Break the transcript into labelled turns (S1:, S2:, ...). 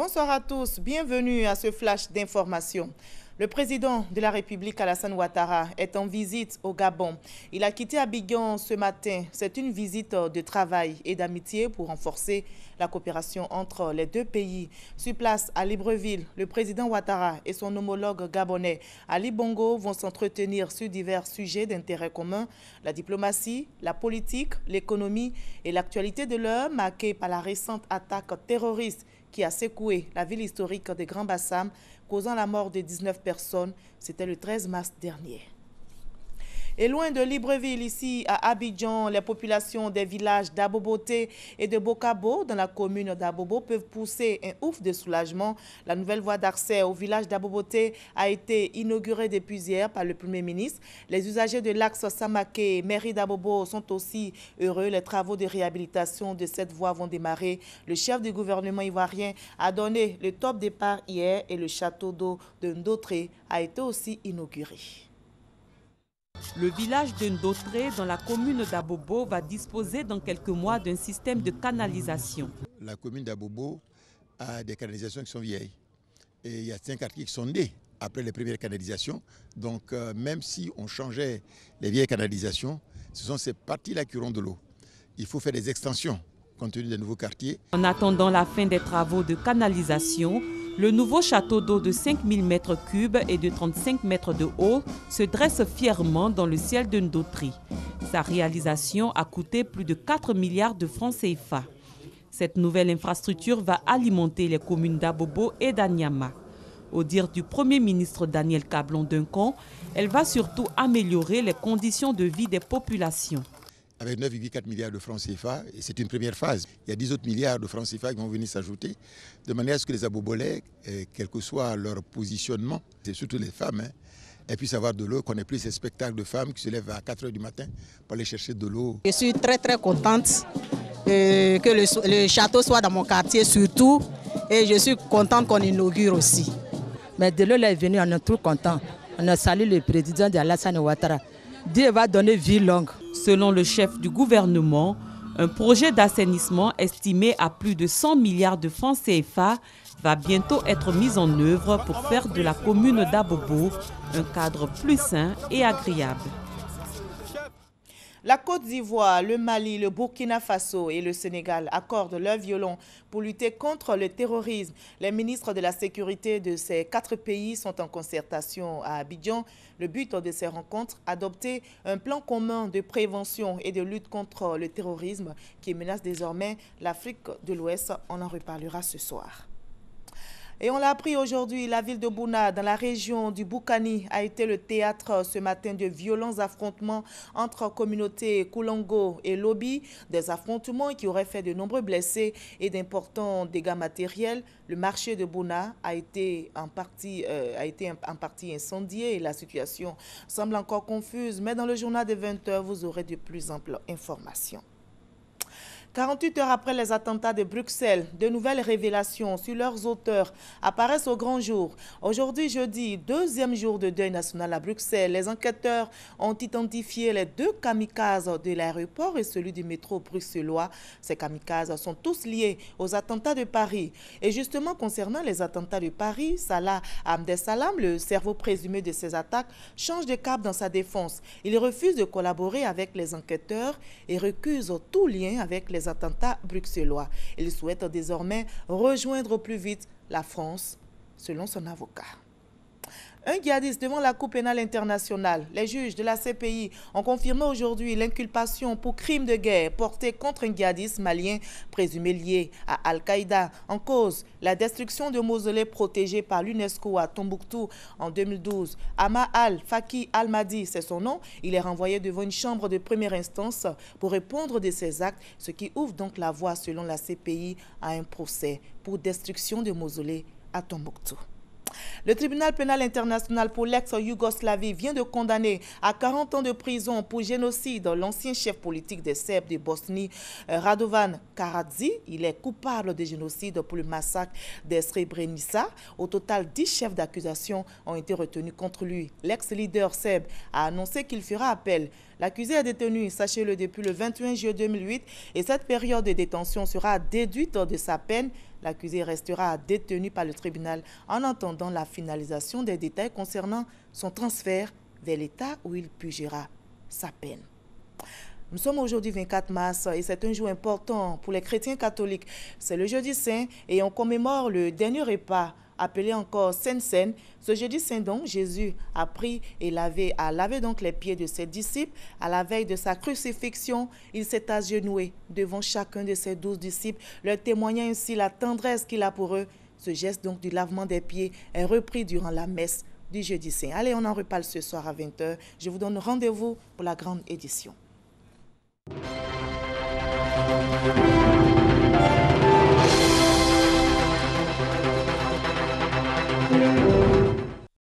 S1: Bonsoir à tous, bienvenue à ce flash d'information. Le président de la République, Alassane Ouattara, est en visite au Gabon. Il a quitté Abidjan ce matin. C'est une visite de travail et d'amitié pour renforcer la coopération entre les deux pays. Sur place, à Libreville, le président Ouattara et son homologue gabonais, Ali Bongo, vont s'entretenir sur divers sujets d'intérêt commun, la diplomatie, la politique, l'économie et l'actualité de l'heure marquée par la récente attaque terroriste qui a secoué la ville historique de Grand Bassam, causant la mort de 19 personnes. C'était le 13 mars dernier. Et loin de Libreville, ici à Abidjan, les populations des villages d'Aboboté et de Bokabo, dans la commune d'Abobo, peuvent pousser un ouf de soulagement. La nouvelle voie d'accès au village d'Aboboté a été inaugurée depuis hier par le Premier ministre. Les usagers de l'axe Samaké, mairie d'Abobo, sont aussi heureux. Les travaux de réhabilitation de cette voie vont démarrer. Le chef du gouvernement ivoirien a donné le top départ hier et le château d'eau de Ndotré a été aussi inauguré.
S2: Le village de Ndotré, dans la commune d'Abobo, va disposer dans quelques mois d'un système de canalisation.
S3: La commune d'Abobo a des canalisations qui sont vieilles. Et il y a 5 quartiers qui sont nés après les premières canalisations. Donc même si on changeait les vieilles canalisations, ce sont ces parties-là qui auront de l'eau. Il faut faire des extensions compte tenu des nouveaux quartiers.
S2: En attendant la fin des travaux de canalisation, le nouveau château d'eau de 5000 m3 et de 35 mètres de haut se dresse fièrement dans le ciel de Ndotré. Sa réalisation a coûté plus de 4 milliards de francs CFA. Cette nouvelle infrastructure va alimenter les communes d'Abobo et d'Anyama. Au dire du Premier ministre Daniel Kablon-Duncan, elle va surtout améliorer les conditions de vie des populations.
S3: Avec 9,4 milliards de francs CFA, et c'est une première phase. Il y a 10 autres milliards de francs CFA qui vont venir s'ajouter, de manière à ce que les Abobolais, quel que soit leur positionnement, c'est surtout les femmes, elles puissent avoir de l'eau, qu'on n'ait plus ces spectacles de femmes qui se lèvent à 4 h du matin pour aller chercher de l'eau.
S4: Je suis très contente que le château soit dans mon quartier surtout, et je suis contente qu'on inaugure aussi.
S5: Mais de là, est venu, on est tout content. On a salué le président de Alassane Ouattara. Dieu va donner vie longue.
S2: Selon le chef du gouvernement, un projet d'assainissement estimé à plus de 100 milliards de francs CFA va bientôt être mis en œuvre pour faire de la commune d'Abobo un cadre plus sain et agréable.
S1: La Côte d'Ivoire, le Mali, le Burkina Faso et le Sénégal accordent leur violon pour lutter contre le terrorisme. Les ministres de la sécurité de ces 4 pays sont en concertation à Abidjan. Le but de ces rencontres, adopter un plan commun de prévention et de lutte contre le terrorisme qui menace désormais l'Afrique de l'Ouest. On en reparlera ce soir. Et on l'a appris aujourd'hui, la ville de Bouna, dans la région du Boukani, a été le théâtre ce matin de violents affrontements entre communautés Koulango et Lobi, des affrontements qui auraient fait de nombreux blessés et d'importants dégâts matériels. Le marché de Bouna a été en partie incendié et la situation semble encore confuse. Mais dans le journal de 20 h, vous aurez de plus amples informations. 48 heures après les attentats de Bruxelles, de nouvelles révélations sur leurs auteurs apparaissent au grand jour. Aujourd'hui, jeudi, 2e jour de deuil national à Bruxelles, les enquêteurs ont identifié les 2 kamikazes de l'aéroport et celui du métro bruxellois. Ces kamikazes sont tous liés aux attentats de Paris. Et justement, concernant les attentats de Paris, Salah Abdeslam, le cerveau présumé de ces attaques, change de cap dans sa défense. Il refuse de collaborer avec les enquêteurs et recuse tout lien avec les attentats bruxellois. Il souhaite désormais rejoindre au plus vite la France, selon son avocat. Un djihadiste devant la Cour pénale internationale. Les juges de la CPI ont confirmé aujourd'hui l'inculpation pour crime de guerre porté contre un djihadiste malien présumé lié à Al-Qaïda. En cause, la destruction de mausolées protégés par l'UNESCO à Tombouctou en 2012. Ama Al-Faki Al-Madi, c'est son nom. Il est renvoyé devant une chambre de première instance pour répondre de ses actes, ce qui ouvre donc la voie, selon la CPI, à un procès pour destruction de mausolées à Tombouctou. Le tribunal pénal international pour l'ex-Yougoslavie vient de condamner à 40 ans de prison pour génocide l'ancien chef politique des Serbes de Bosnie, Radovan Karadzic. Il est coupable de génocide pour le massacre de Srebrenica. Au total, 10 chefs d'accusation ont été retenus contre lui. L'ex-leader serbe a annoncé qu'il fera appel. L'accusé est détenu, sachez-le, depuis le 21 juillet 2008 et cette période de détention sera déduite de sa peine. L'accusé restera détenu par le tribunal en attendant la finalisation des détails concernant son transfert vers l'État où il purgera sa peine. Nous sommes aujourd'hui 24 mars et c'est un jour important pour les chrétiens catholiques. C'est le jeudi saint et on commémore le dernier repas appelé encore Sainte Seine. Ce jeudi saint donc, Jésus a pris et a lavé donc les pieds de ses disciples. À la veille de sa crucifixion, il s'est agenouillé devant chacun de ses 12 disciples, leur témoignant ainsi la tendresse qu'il a pour eux. Ce geste donc du lavement des pieds est repris durant la messe du jeudi saint. Allez, on en reparle ce soir à 20h. Je vous donne rendez-vous pour la grande édition.